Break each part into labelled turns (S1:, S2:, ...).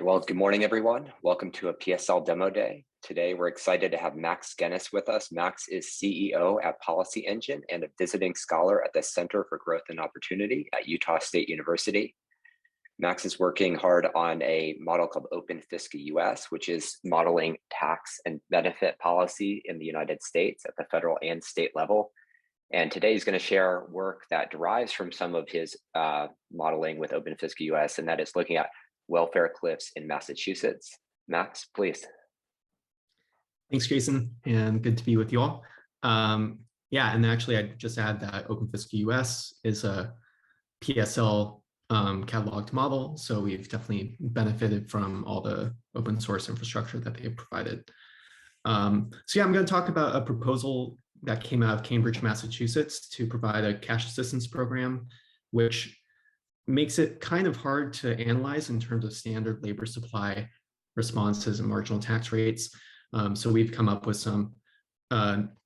S1: well, good morning, everyone. Welcome to a PSL Demo Day. Today, we're excited to have Max Ghenis with us. Max is CEO at PolicyEngine and a visiting scholar at the Center for Growth and Opportunity at Utah State University. Max is working hard on a model called Open Fiscal US, which is modeling tax and benefit policy in the United States at the federal and state level. And today he's going to share work that derives from some of his modeling with Open Fiscal US, and that is looking at welfare cliffs in Massachusetts. Max, please.
S2: Thanks, Jason, and good to be with you all. Yeah, and actually I'd just add that Open Fiscal US is a PSL cataloged model, so we've definitely benefited from all the open source infrastructure that they've provided. So yeah, I'm going to talk about a proposal that came out of Cambridge, Massachusetts to provide a cash assistance program, which makes it kind of hard to analyze in terms of standard labor supply responses and marginal tax rates. So we've come up with some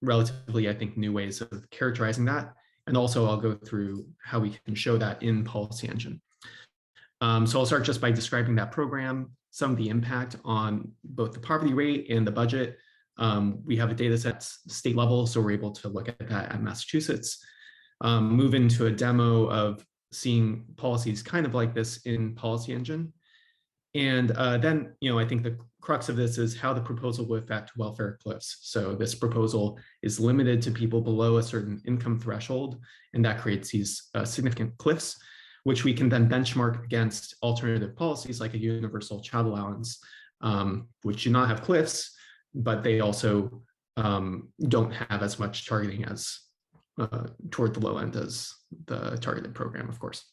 S2: relatively, I think, new ways of characterizing that. And also I'll go through how we can show that in PolicyEngine. So I'll start just by describing that program, some of the impact on both the poverty rate and the budget. We have a data set state level, so we're able to look at that at Massachusetts. Move into a demo of seeing policies kind of like this in PolicyEngine. And then, I think the crux of this is how the proposal will affect welfare cliffs. So this proposal is limited to people below a certain income threshold, and that creates these significant cliffs, which we can then benchmark against alternative policies like a universal child allowance, which do not have cliffs, but they also don't have as much targeting as toward the low end as the targeted program, of course.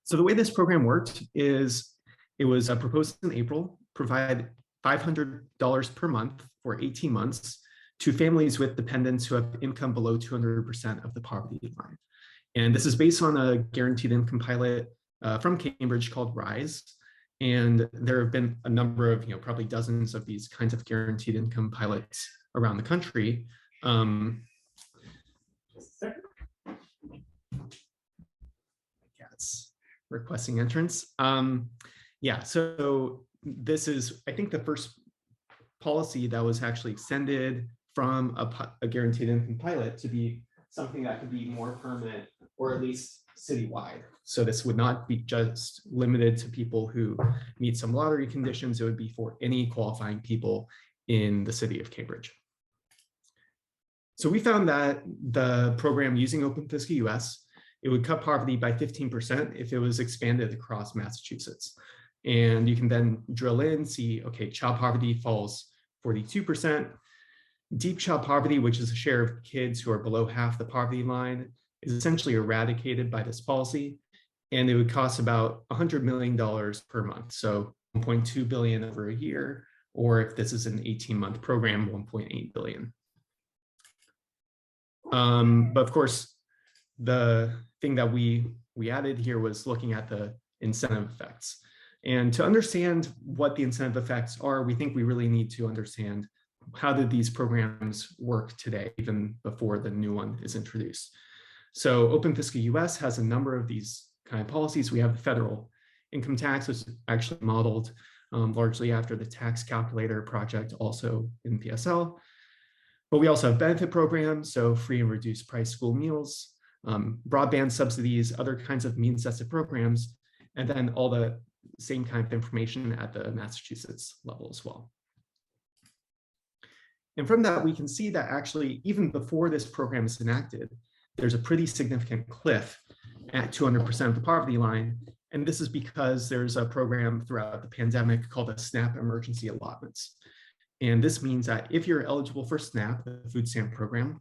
S2: So the way this program worked is it was proposed in April, provide $500 per month for 18 months to families with dependents who have income below 200% of the poverty line. And this is based on a guaranteed income pilot from Cambridge called RISE. And there have been a number of, probably dozens of these kinds of guaranteed income pilots around the country. Cat's requesting entrance. Yeah, so this is, I think, the first policy that was actually extended from a guaranteed income pilot to be something that could be more permanent, or at least citywide. So this would not be just limited to people who meet some lottery conditions. It would be for any qualifying people in the city of Cambridge. So we found that the program using Open Fiscal US, it would cut poverty by 15% if it was expanded across Massachusetts. And you can then drill in, see, okay, child poverty falls 42%. Deep child poverty, which is a share of kids who are below half the poverty line, is essentially eradicated by this policy. And it would cost about $100 million per month. So $1.2 billion over a year, or if this is an 18-month program, $1.8 billion. But of course, the thing that we added here was looking at the incentive effects. And to understand what the incentive effects are, we think we really need to understand how did these programs work today, even before the new one is introduced. So Open Fiscal US has a number of these kind of policies. We have the federal income tax, which is actually modeled largely after the tax calculator project, also in PSL. But we also have benefit programs, so free and reduced price school meals, broadband subsidies, other kinds of means-tested programs, and then all the same kind of information at the Massachusetts level as well. And from that, we can see that actually, even before this program is enacted, there's a pretty significant cliff at 200% of the poverty line. And this is because there's a program throughout the pandemic called a SNAP emergency allotments. And this means that if you're eligible for SNAP, the food stamp program,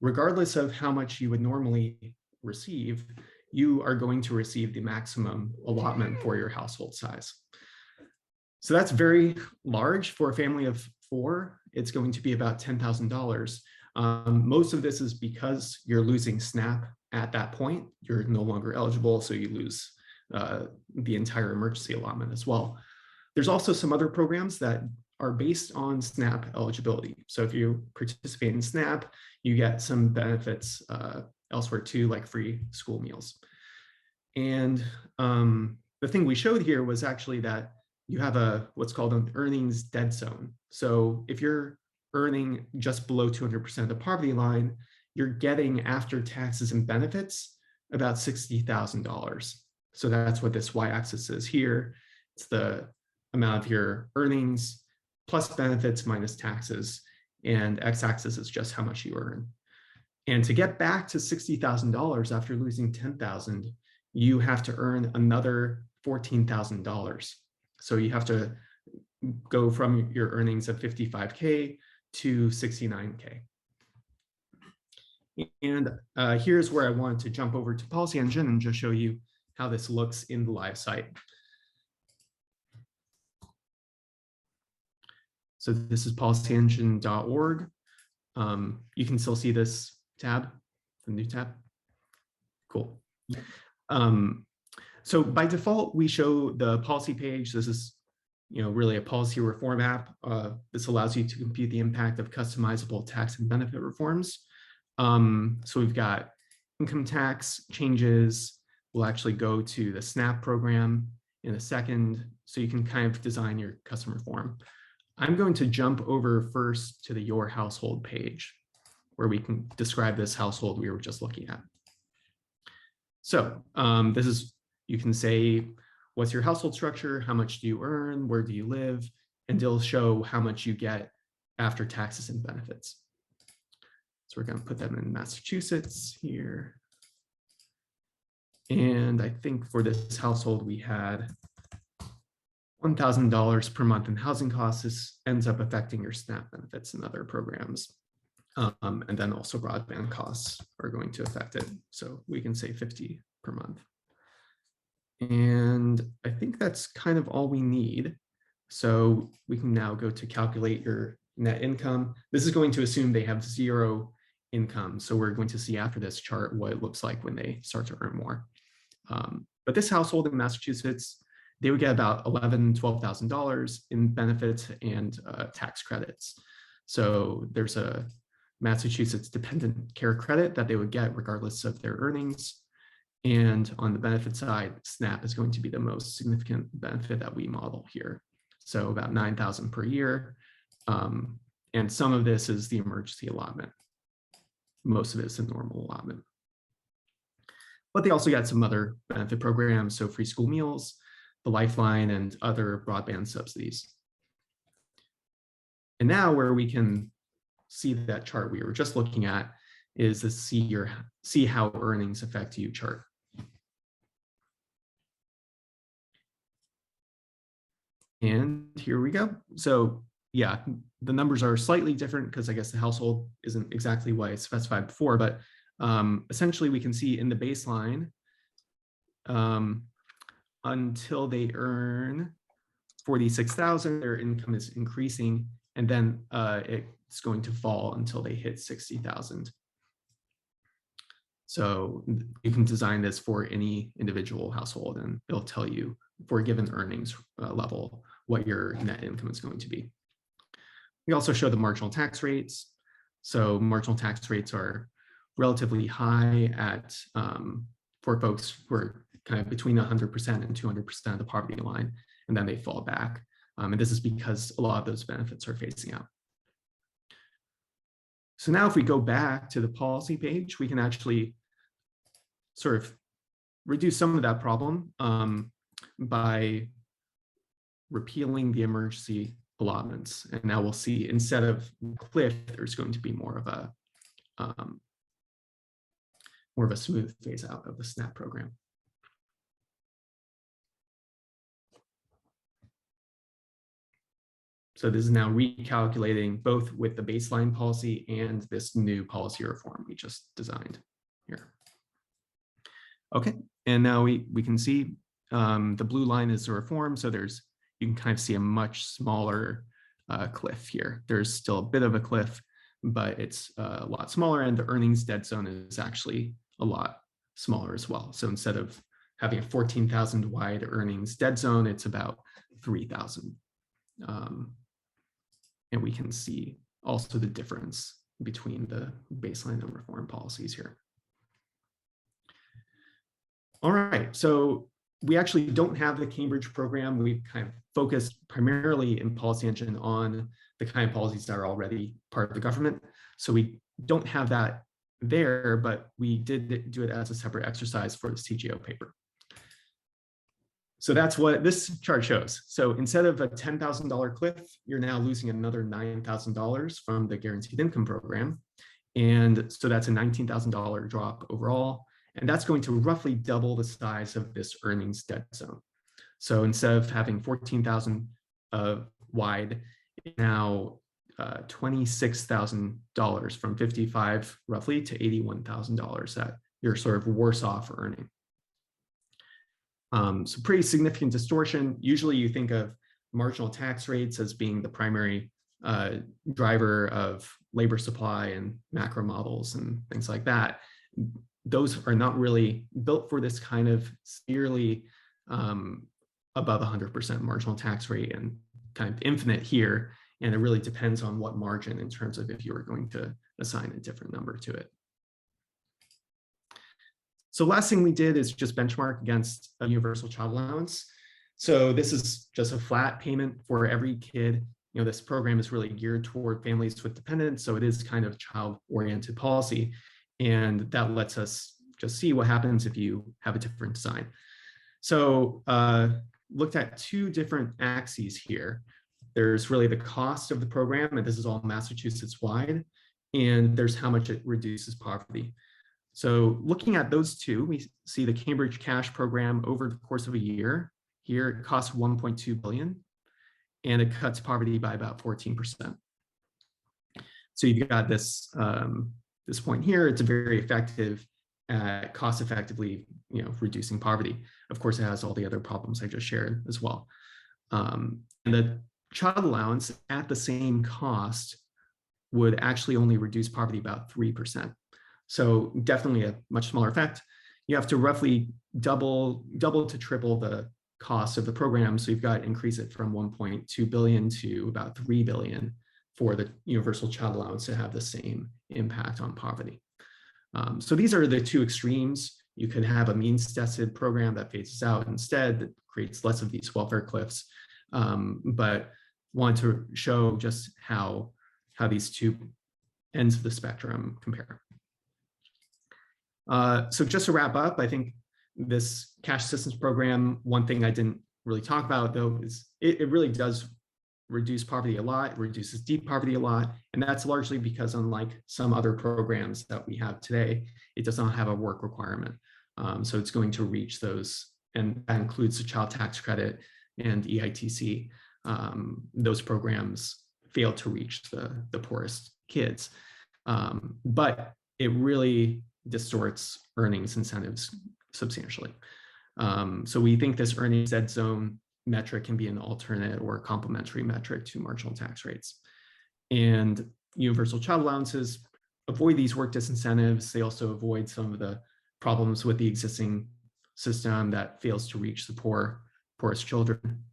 S2: regardless of how much you would normally receive, you are going to receive the maximum allotment for your household size. So that's very large for a family of 4. It's going to be about $10,000. Most of this is because you're losing SNAP at that point. You're no longer eligible, so you lose the entire emergency allotment as well. There's also some other programs that are based on SNAP eligibility. So if you participate in SNAP, you get some benefits elsewhere too, like free school meals. And the thing we showed here was actually that you have what's called an earnings dead zone. So if you're earning just below 200% of the poverty line, you're getting after taxes and benefits about $60,000. So that's what this y-axis is here. It's the amount of your earnings plus benefits minus taxes, and x-axis is just how much you earn. And to get back to $60,000 after losing $10,000, you have to earn another $14,000. So you have to go from your earnings of 55K to 69K. And here's where I wanted to jump over to PolicyEngine and just show you how this looks in the live site. So this is policyengine.org. You can still see this tab, the new tab. Cool. So by default, we show the policy page. This is, really a policy reform app. This allows you to compute the impact of customizable tax and benefit reforms. So we've got income tax changes. We'll actually go to the SNAP program in a second, so you can kind of design your custom reform. I'm going to jump over first to the Your Household page, where we can describe this household we were just looking at. So this is, you can say, what's your household structure? How much do you earn? Where do you live? And it'll show how much you get after taxes and benefits. So we're going to put them in Massachusetts here. And I think for this household, we had $1,000 per month in housing costs. This ends up affecting your SNAP benefits and other programs. And then also broadband costs are going to affect it. So we can say 50 per month. And I think that's kind of all we need. So we can now go to calculate your net income. This is going to assume they have zero income. So we're going to see after this chart what it looks like when they start to earn more. But this household in Massachusetts, they would get about $11,000, $12,000 in benefits and tax credits. So there's a Massachusetts dependent care credit that they would get regardless of their earnings. And on the benefit side, SNAP is going to be the most significant benefit that we model here. So about $9,000 per year. And some of this is the emergency allotment. Most of it is a normal allotment. But they also got some other benefit programs, so free school meals, the Lifeline, and other broadband subsidies. And now where we can see that chart we were just looking at is the see how earnings affect you chart. And here we go. So yeah, the numbers are slightly different because I guess the household isn't exactly what I specified before, but essentially we can see in the baseline until they earn 46,000, their income is increasing, and then it's going to fall until they hit 60,000. So you can design this for any individual household, and it'll tell you for a given earnings level what your net income is going to be. We also show the marginal tax rates. So marginal tax rates are relatively high at for folks who are kind of between 100% and 200% of the poverty line, and then they fall back. And this is because a lot of those benefits are phasing out. So now if we go back to the policy page, we can actually sort of reduce some of that problem by repealing the emergency allotments. And now we'll see, instead of cliff, there's going to be more of a smooth phase out of the SNAP program. So this is now recalculating both with the baseline policy and this new policy reform we just designed here. Okay, and now we can see the blue line is the reform. So you can kind of see a much smaller cliff here. There's still a bit of a cliff, but it's a lot smaller, and the earnings dead zone is actually a lot smaller as well. So instead of having a 14,000 wide earnings dead zone, it's about 3,000. And we can see also the difference between the baseline and reform policies here. All right, so we actually don't have the Cambridge program. We've kind of focused primarily in PolicyEngine on the kind of policies that are already part of the government. So we don't have that there, but we did do it as a separate exercise for the CGO paper. So that's what this chart shows. So instead of a $10,000 cliff, you're now losing another $9,000 from the guaranteed income program. And so that's a $19,000 drop overall. And that's going to roughly double the size of this earnings dead zone. So instead of having 14,000 wide, now $26,000 from 55 roughly to $81,000 that you're sort of worse off earning. So pretty significant distortion. Usually you think of marginal tax rates as being the primary driver of labor supply and macro models and things like that. Those are not really built for this kind of severely above 100% marginal tax rate and kind of infinite here. And it really depends on what margin in terms of if you were going to assign a different number to it. So last thing we did is just benchmark against a universal child allowance. So this is just a flat payment for every kid. You know, this program is really geared toward families with dependents. So it is kind of child-oriented policy. And that lets us just see what happens if you have a different design. So looked at two different axes here. There's really the cost of the program, and this is all Massachusetts wide, and there's how much it reduces poverty. So looking at those two, we see the Cambridge Cash program over the course of a year. Here it costs $1.2 billion, and it cuts poverty by about 14%. So you've got this this point here. It's very effective at cost effectively, reducing poverty. Of course, it has all the other problems I just shared as well. And the child allowance at the same cost would actually only reduce poverty about 3%. So definitely a much smaller effect. You have to roughly double to triple the cost of the program. So you've got to increase it from 1.2 billion to about 3 billion for the universal child allowance to have the same impact on poverty. So these are the two extremes. You could have a means tested program that phases out instead, that creates less of these welfare cliffs, but want to show just how these two ends of the spectrum compare. So just to wrap up, I think this cash assistance program, one thing I didn't really talk about though, is it really does reduce poverty a lot, it reduces deep poverty a lot, and that's largely because unlike some other programs that we have today, it does not have a work requirement. So it's going to reach those, and that includes the child tax credit and EITC. Those programs fail to reach the poorest kids, but it really distorts earnings incentives substantially. So we think this earnings dead zone metric can be an alternate or complementary metric to marginal tax rates. And universal child allowances avoid these work disincentives. They also avoid some of the problems with the existing system that fails to reach the poorest children,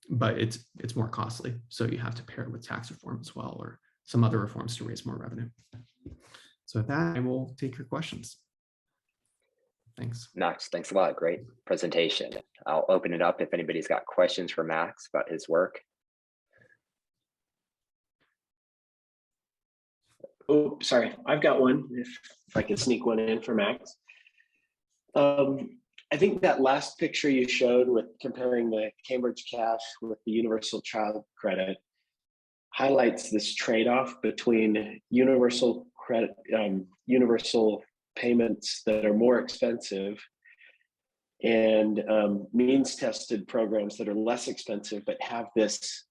S2: but it's more costly. So you have to pair it with tax reform as well, or some other reforms to raise more revenue. So with that, I will take your questions. Thanks.
S1: Max, thanks a lot. Great presentation. I'll open it up if anybody's got questions for Max about his work.
S3: Oh, sorry. I've got one, if I could sneak one in for Max. I think that last picture you showed with comparing the Cambridge Cash with the Universal Child Credit highlights this trade-off between universal credit, universal payments that are more expensive and means-tested programs that are less expensive but have this.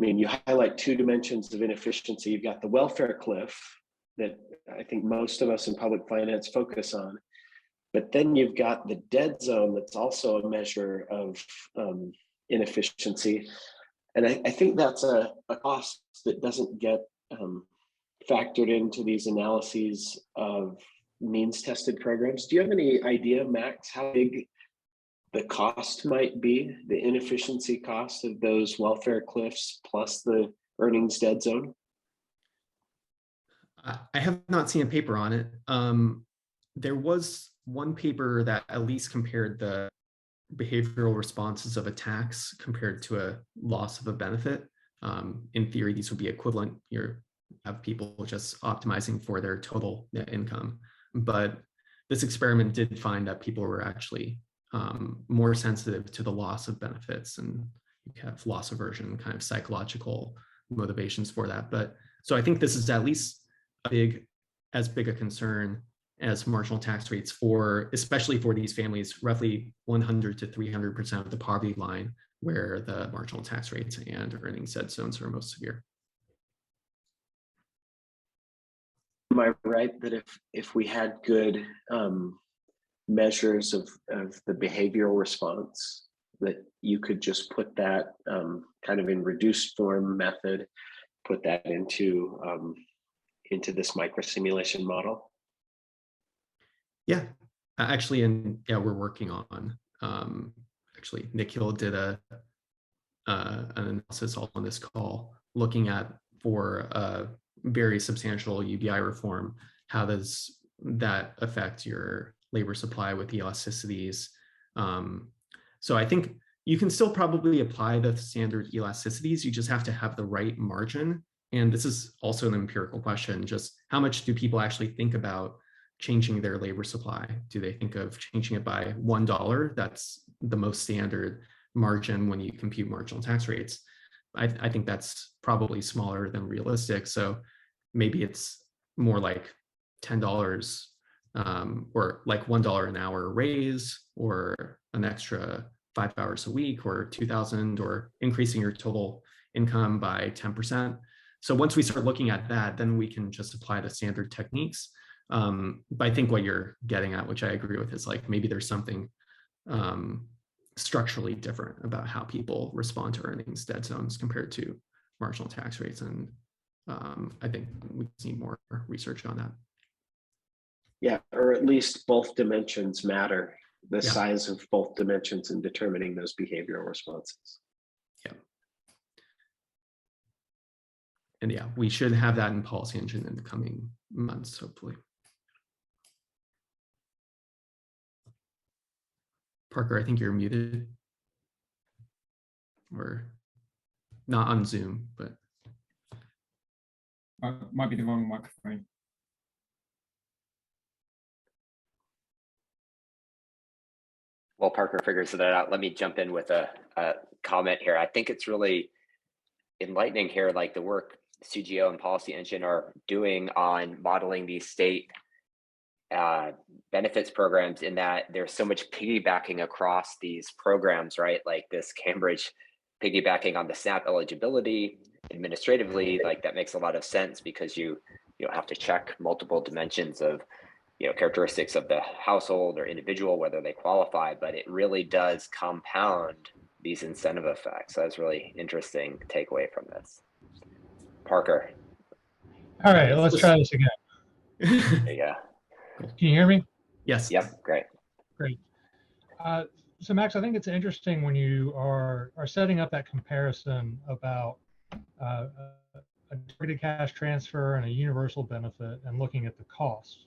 S3: I mean, you highlight two dimensions of inefficiency. You've got the welfare cliff that I think most of us in public finance focus on, but then you've got the dead zone that's also a measure of inefficiency. And I think that's a cost that doesn't get factored into these analyses of means-tested programs. Do you have any idea, Max, how big the cost might be, the inefficiency cost of those welfare cliffs plus the earnings dead zone?
S2: I have not seen a paper on it. There was one paper that at least compared the behavioral responses of a tax compared to a loss of a benefit. In theory, these would be equivalent. You have people just optimizing for their total net income. But this experiment did find that people were actually more sensitive to the loss of benefits, and you have loss aversion, kind of psychological motivations for that. But so I think this is at least as big a concern as marginal tax rates for, especially for these families, roughly 100 to 300% of the poverty line, where the marginal tax rates and earnings dead zones are most severe.
S3: Am I right that if we had good measures of the behavioral response, that you could just put that kind of in reduced form method, put that into this microsimulation model?
S2: Yeah, actually, and yeah, we're working on, actually, Nikhil did an analysis all on this call, looking at, for a very substantial UBI reform, how does that affect your labor supply with elasticities? So I think you can still probably apply the standard elasticities, you just have to have the right margin. And this is also an empirical question, just how much do people actually think about changing their labor supply? Do they think of changing it by $1? That's the most standard margin when you compute marginal tax rates. I think that's probably smaller than realistic. So maybe it's more like $10 or like $1 an hour raise, or an extra 5 hours a week, or 2,000, or increasing your total income by 10%. So once we start looking at that, then we can just apply the standard techniques. But I think what you're getting at, which I agree with, is like maybe there's something structurally different about how people respond to earnings dead zones compared to marginal tax rates. And I think we need more research on that.
S3: Yeah, or at least both dimensions matter, the size of both dimensions in determining those behavioral responses.
S2: Yeah. And yeah, we should have that in PolicyEngine in the coming months, hopefully. Parker, I think you're muted, or not on Zoom, but.
S4: Might be the wrong microphone.
S1: While Parker figures that out, let me jump in with a comment here. I think it's really enlightening here, like the work CGO and PolicyEngine are doing on modeling these state benefits programs, in that there's so much piggybacking across these programs, right? Like this Cambridge piggybacking on the SNAP eligibility administratively, like that makes a lot of sense, because you don't have to check multiple dimensions of characteristics of the household or individual, whether they qualify, but it really does compound these incentive effects. So that's really interesting takeaway from this. Parker.
S5: All right, let's try this again.
S1: There you go.
S5: Can you hear me?
S2: Yes.
S1: Yep, great.
S5: Great. So Max, I think it's interesting when you are setting up that comparison about a targeted cash transfer and a universal benefit, and looking at the cost.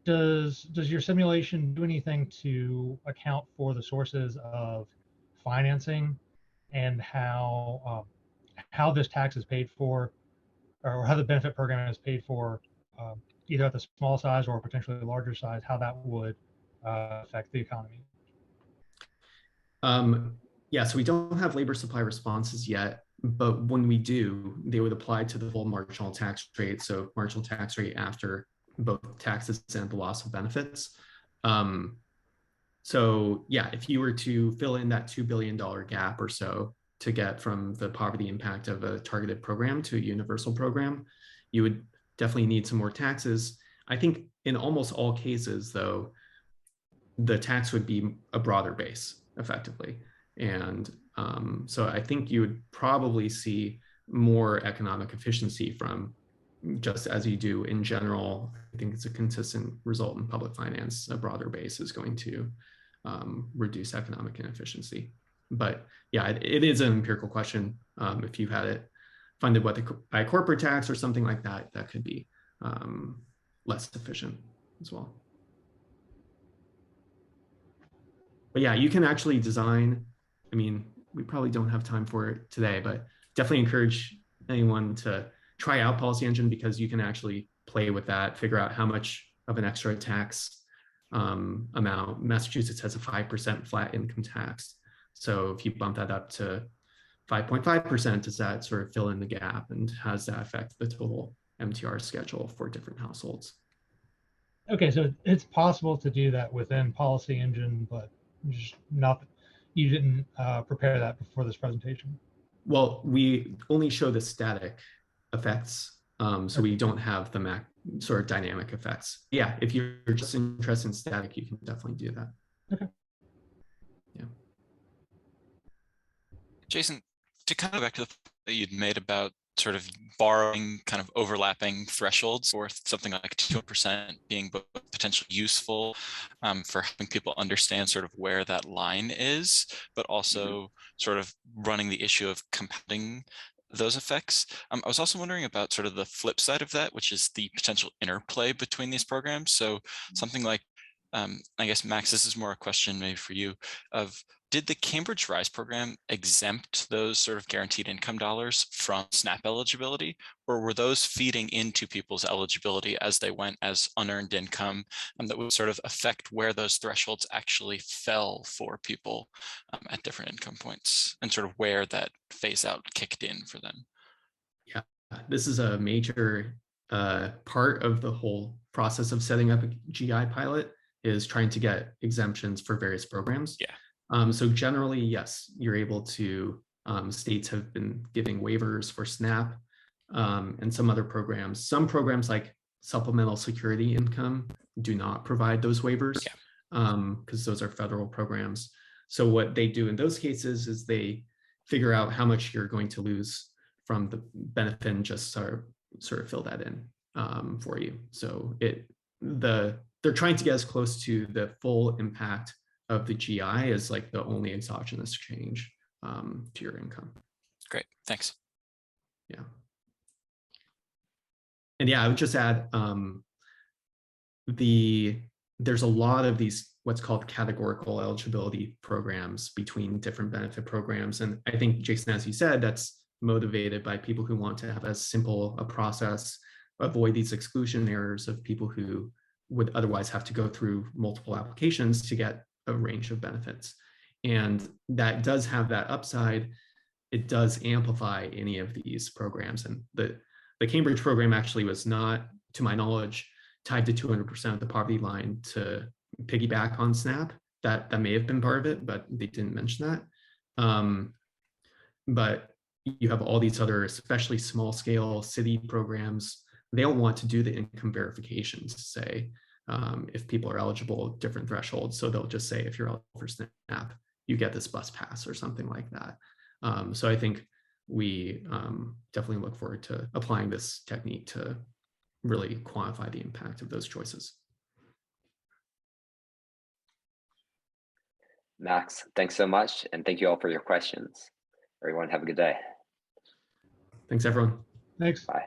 S5: Does your simulation do anything to account for the sources of financing, and how this tax is paid for, or how the benefit program is paid for, either at the small size or potentially larger size, how that would affect the economy?
S2: Yeah, so we don't have labor supply responses yet, but when we do, they would apply to the full marginal tax rate. So marginal tax rate after both taxes and the loss of benefits. So yeah, if you were to fill in that $2 billion gap or so to get from the poverty impact of a targeted program to a universal program, you would definitely need some more taxes. I think in almost all cases, though, the tax would be a broader base effectively. And so I think you would probably see more economic efficiency from, just as you do in general. I think it's a consistent result in public finance. A broader base is going to reduce economic inefficiency. But yeah, it is an empirical question. If you had it funded by corporate tax or something like that, that could be less efficient as well. But yeah, you can actually design, I mean, we probably don't have time for it today, but definitely encourage anyone to try out PolicyEngine, because you can actually play with that, figure out how much of an extra tax amount. Massachusetts has a 5% flat income tax. So if you bump that up to 5.5%, does that sort of fill in the gap, and how does that affect the total MTR schedule for different households?
S5: Okay, so it's possible to do that within PolicyEngine, but just not, you didn't prepare that before this presentation.
S2: Well, we only show the static effects, so we don't have the sort of dynamic effects. Yeah, if you're just interested in static, you can definitely do that.
S5: Okay.
S2: Yeah.
S6: Jason, to kind of go back to the point that you'd made about sort of borrowing kind of overlapping thresholds, or something like 2% being both potentially useful for helping people understand sort of where that line is, but also sort of running the issue of compounding those effects. I was also wondering about sort of the flip side of that, which is the potential interplay between these programs. So something like, I guess, Max, this is more a question maybe for you, of did the Cambridge Rise program exempt those sort of guaranteed income dollars from SNAP eligibility, or were those feeding into people's eligibility as they went as unearned income, that would sort of affect where those thresholds actually fell for people at different income points, and sort of where that phase out kicked in for them?
S2: Yeah, this is a major part of the whole process of setting up a GI pilot, is trying to get exemptions for various programs.
S6: Yeah.
S2: So generally, yes, you're able to, states have been giving waivers for SNAP and some other programs. Some programs like supplemental security income do not provide those waivers, because those are federal programs. So what they do in those cases is they figure out how much you're going to lose from the benefit and just sort of fill that in for you. So they're trying to get as close to the full impact of the GI as like the only exogenous change to your income.
S6: Great, thanks.
S2: Yeah. And yeah, I would just add there's a lot of these what's called categorical eligibility programs between different benefit programs. And I think, Jason, as you said, that's motivated by people who want to have as simple a process, avoid these exclusion errors of people who would otherwise have to go through multiple applications to get a range of benefits. And that does have that upside. It does amplify any of these programs. And the Cambridge program actually was not, to my knowledge, tied to 200% of the poverty line to piggyback on SNAP. That may have been part of it, but they didn't mention that. But you have all these other, especially small scale city programs. They don't want to do the income verifications to say, if people are eligible at different thresholds. So they'll just say, if you're eligible for SNAP, you get this bus pass or something like that. So I think we definitely look forward to applying this technique to really quantify the impact of those choices.
S1: Max, thanks so much. And thank you all for your questions. Everyone have a good day.
S2: Thanks, everyone.
S5: Thanks.
S1: Bye.